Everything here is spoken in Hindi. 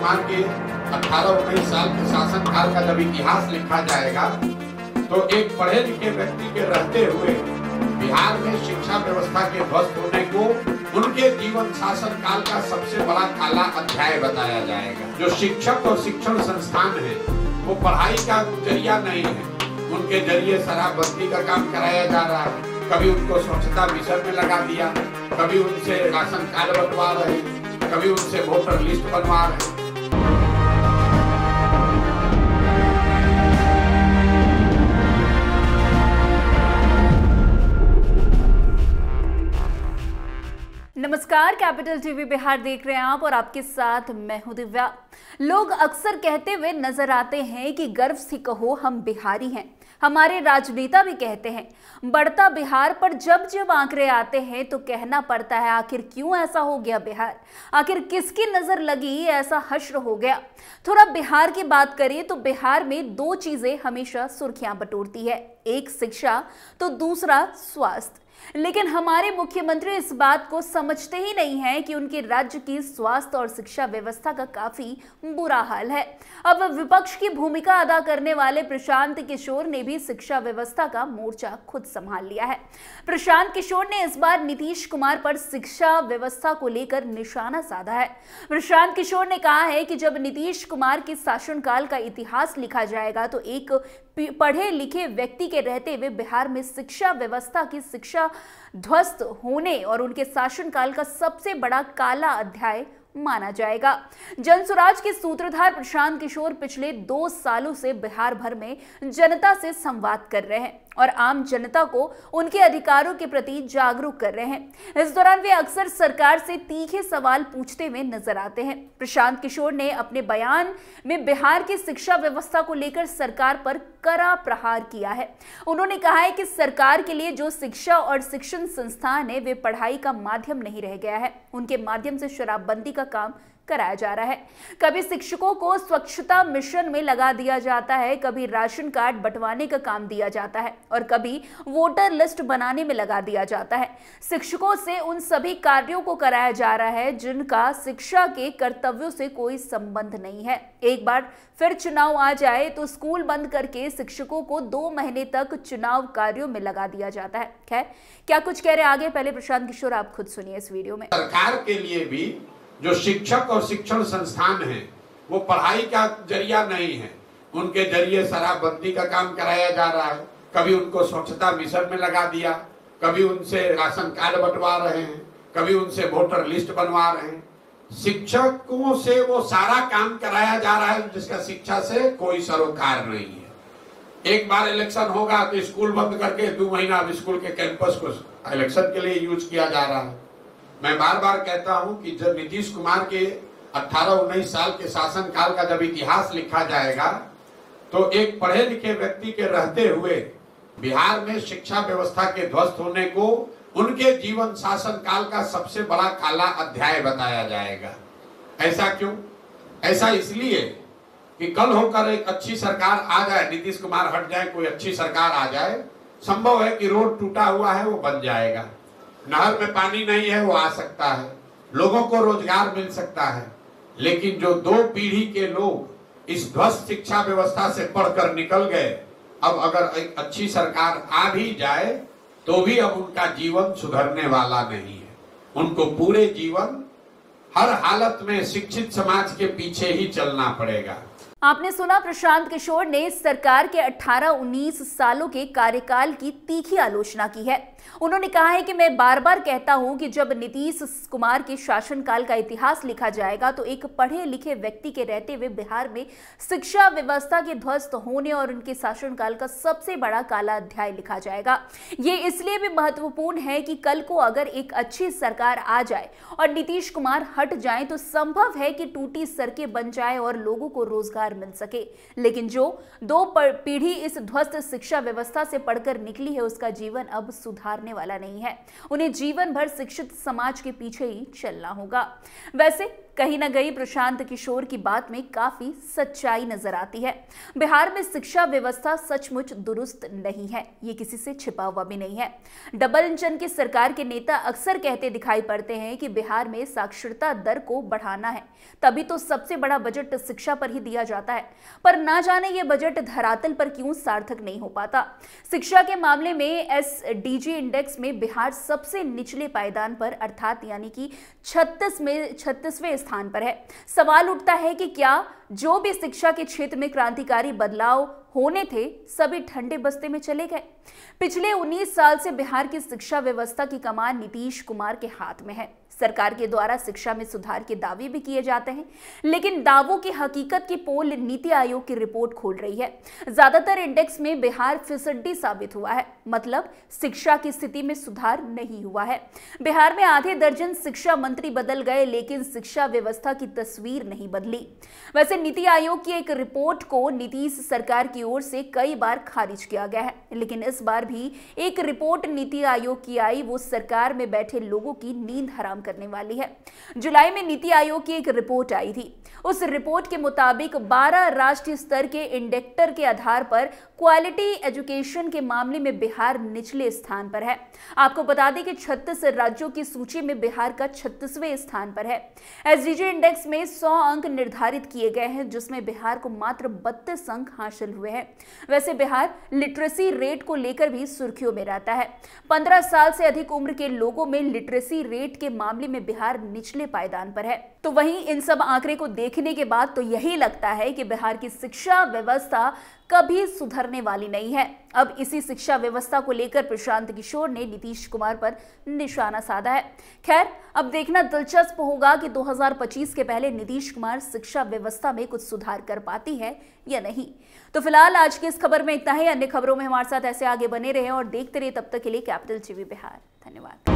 कुमार के 18-19 साल के शासनकाल का जब इतिहास लिखा जाएगा तो एक पढ़े लिखे व्यक्ति के रहते हुए बिहार में शिक्षा व्यवस्था के ध्वस्त होने को उनके जीवन शासन काल का सबसे बड़ा काला अध्याय बताया जाएगा। जो शिक्षक और शिक्षण संस्थान है वो पढ़ाई का जरिया नहीं है, उनके जरिए शराबबंदी का काम कराया जा रहा है। कभी उनको स्वच्छता मिशन में लगा दिया, कभी उनसे राशन कार्ड बनवा रहे, कभी उनसे वोटर लिस्ट बनवा रहे। नमस्कार, कैपिटल टीवी बिहार देख रहे हैं आप और आपके साथ मैं हूं दिव्या। लोग अक्सर कहते हुए नजर आते हैं कि गर्व से कहो हम बिहारी हैं। हमारे राजनेता भी कहते हैं बढ़ता बिहार, पर जब जब आंकड़े आते हैं तो कहना पड़ता है आखिर क्यों ऐसा हो गया बिहार, आखिर किसकी नजर लगी ऐसा हश्र हो गया। थोड़ा बिहार की बात करें तो बिहार में दो चीजें हमेशा सुर्खियां बटोरती है, एक शिक्षा तो दूसरा स्वास्थ्य। लेकिन हमारे मुख्यमंत्री इस बात को समझते ही नहीं हैं कि उनके राज्य की स्वास्थ्य और शिक्षा व्यवस्था का काफी बुरा हाल है। अब विपक्ष की भूमिका अदा करने वाले प्रशांत किशोर ने भी शिक्षा व्यवस्था का मोर्चा खुद संभाल लिया है। प्रशांत किशोर ने इस बार नीतीश कुमार पर शिक्षा व्यवस्था को लेकर निशाना साधा है। प्रशांत किशोर ने कहा है कि जब नीतीश कुमार के शासनकाल का इतिहास लिखा जाएगा तो एक पढ़े लिखे व्यक्ति के रहते हुए बिहार में शिक्षा व्यवस्था की शिक्षा ध्वस्त होने और उनके शासनकाल का सबसे बड़ा काला अध्याय माना जाएगा। जनसुराज के सूत्रधार प्रशांत किशोर पिछले 2 सालों से बिहार भर में जनता से संवाद कर रहे हैं और आम जनता को उनके अधिकारों के प्रति जागरूक कर रहे हैं। इस दौरान वे अक्सर सरकार से तीखे सवाल पूछते हुए नजर आते हैं। प्रशांत किशोर ने अपने बयान में बिहार की शिक्षा व्यवस्था को लेकर सरकार पर कड़ा प्रहार किया है। उन्होंने कहा है कि सरकार के लिए जो शिक्षा और शिक्षण संस्थान है वे पढ़ाई का माध्यम नहीं रह गया है, उनके माध्यम से शराबबंदी का काम कराया जा रहा है। कभी शिक्षकों को स्वच्छता मिशन में लगा दिया जाता है, कभी राशन कार्ड बंटवाने का काम दिया जाता है और कभी वोटर लिस्ट बनाने में लगा दिया जाता है। शिक्षकों से उन सभी कार्यों को कराया जा रहा है जिनका शिक्षा के कर्तव्यों से कोई संबंध नहीं है। एक बार फिर चुनाव आ जाए तो स्कूल बंद करके शिक्षकों को 2 महीने तक चुनाव कार्यों में लगा दिया जाता है। खैर, क्या कुछ कह रहे आगे, पहले प्रशांत किशोर आप खुद सुनिए इस वीडियो में। सरकार के लिए भी जो शिक्षक और शिक्षण संस्थान है वो पढ़ाई का जरिया नहीं है, उनके जरिए शराबबंदी का काम कराया जा रहा है। कभी उनको स्वच्छता मिशन में लगा दिया, कभी उनसे राशन कार्ड बंटवा रहे हैं, कभी उनसे वोटर लिस्ट बनवा रहे हैं। शिक्षकों से वो सारा काम कराया जा रहा है जिसका शिक्षा से कोई सरोकार नहीं है। एक बार इलेक्शन होगा तो स्कूल बंद करके 2 महीना अब स्कूल के कैंपस को इलेक्शन के लिए यूज किया जा रहा है। मैं बार बार कहता हूं कि जब नीतीश कुमार के 18-19 साल के शासनकाल का जब इतिहास लिखा जाएगा तो एक पढ़े लिखे व्यक्ति के रहते हुए बिहार में शिक्षा व्यवस्था के ध्वस्त होने को उनके जीवन शासन काल का सबसे बड़ा काला अध्याय बताया जाएगा। ऐसा क्यों? ऐसा इसलिए कि कल होकर एक अच्छी सरकार आ जाए, नीतीश कुमार हट जाए, कोई अच्छी सरकार आ जाए, संभव है कि रोड टूटा हुआ है वो बन जाएगा, नहर में पानी नहीं है वो आ सकता है, लोगों को रोजगार मिल सकता है। लेकिन जो 2 पीढ़ी के लोग इस ध्वस्त शिक्षा व्यवस्था से पढ़कर निकल गए, अब अगर एक अच्छी सरकार आ भी जाए तो भी अब उनका जीवन सुधरने वाला नहीं है। उनको पूरे जीवन हर हालत में शिक्षित समाज के पीछे ही चलना पड़ेगा। आपने सुना, प्रशांत किशोर ने सरकार के 18-19 सालों के कार्यकाल की तीखी आलोचना की है। उन्होंने कहा है कि मैं बार बार कहता हूं कि जब नीतीश कुमार के शासनकाल का इतिहास लिखा जाएगा तो एक पढ़े लिखे व्यक्ति के रहते हुए बिहार में शिक्षा व्यवस्था के ध्वस्त होने और उनके शासनकाल का सबसे बड़ा काला अध्याय लिखा जाएगा। ये इसलिए भी महत्वपूर्ण है कि कल को अगर एक अच्छी सरकार आ जाए और नीतीश कुमार हट जाए तो संभव है कि टूटी सड़कें बन जाए और लोगों को रोजगार मिल सके। लेकिन जो 2 पीढ़ी इस ध्वस्त शिक्षा व्यवस्था से पढ़कर निकली है उसका जीवन अब सुधारने वाला नहीं है। उन्हें जीवन भर शिक्षित समाज के पीछे ही चलना होगा। वैसे कहीं ना कहीं प्रशांत किशोर की बात में काफी सच्चाई नजर आती है। बिहार में शिक्षा व्यवस्था सचमुच दुरुस्त नहीं है, ये किसी से छिपा हुआ भी नहीं है। डबल इंजन की सरकार के नेता अक्सर कहते दिखाई पड़ते हैं कि बिहार में साक्षरता दर को बढ़ाना है, तभी तो सबसे बड़ा बजट शिक्षा पर ही दिया जाता है। पर ना जाने ये बजट धरातल पर क्यों सार्थक नहीं हो पाता। शिक्षा के मामले में SDG इंडेक्स में बिहार सबसे निचले पायदान पर अर्थात यानी कि 36वें स्थान पर है। सवाल उठता है कि क्या जो भी शिक्षा के क्षेत्र में क्रांतिकारी बदलाव होने थे सभी ठंडे बस्ते में चले गए। पिछले 19 साल से बिहार की शिक्षा व्यवस्था की कमान नीतीश कुमार के हाथ में है। सरकार के द्वारा शिक्षा में सुधार के दावे भी किए जाते हैं, लेकिन दावों की हकीकत की पोल नीति आयोग की रिपोर्ट खोल रही है। ज्यादातर इंडेक्स में बिहार फिसड्डी साबित हुआ है, मतलब शिक्षा की स्थिति में सुधार नहीं हुआ है। बिहार में आधे दर्जन शिक्षा मंत्री बदल गए, लेकिन शिक्षा व्यवस्था की तस्वीर नहीं बदली। वैसे नीति आयोग की एक रिपोर्ट को नीतीश सरकार की ओर से कई बार खारिज किया गया है, लेकिन इस बार भी एक रिपोर्ट नीति आयोग की आई, वो सरकार में बैठे लोगों की नींद हराम करने वाली है। जुलाई में नीति आयोग की एक रिपोर्ट आई थी। उस रिपोर्ट के मुताबिक 12 राष्ट्रीय स्तर के इंडेक्टर के आधार पर क्वालिटी एजुकेशन के मामले में बिहार निचले स्थान पर है। आपको बता दें कि 36 राज्यों की सूची में बिहार का 36वें स्थान पर है। SDG इंडेक्स में 100 अंक निर्धारित किए गए हैं, जिसमें बिहार को मात्र 32 अंक हासिल हुए हैं। वैसे बिहार लिटरेसी रेट को लेकर भी सुर्खियों में रहता है। 15 साल से अधिक उम्र के लोगों में लिटरेसी रेट के मामले में बिहार निचले पायदान पर है। तो वहीं इन सब आंकड़े को देखने के बाद तो यही लगता है कि बिहार की शिक्षा व्यवस्था कभी सुधरने वाली नहीं है। अब इसी शिक्षा व्यवस्था को लेकर प्रशांत किशोर ने नीतीश कुमार पर निशाना साधा है। खैर, अब देखना दिलचस्प होगा कि 2025 के पहले नीतीश कुमार शिक्षा व्यवस्था में कुछ सुधार कर पाती है या नहीं। तो फिलहाल आज की इस खबर में इतना ही। अन्य खबरों में हमारे साथ ऐसे आगे बने रहे और देखते रहिए। तब तक के लिए कैपिटल टीवी बिहार। धन्यवाद।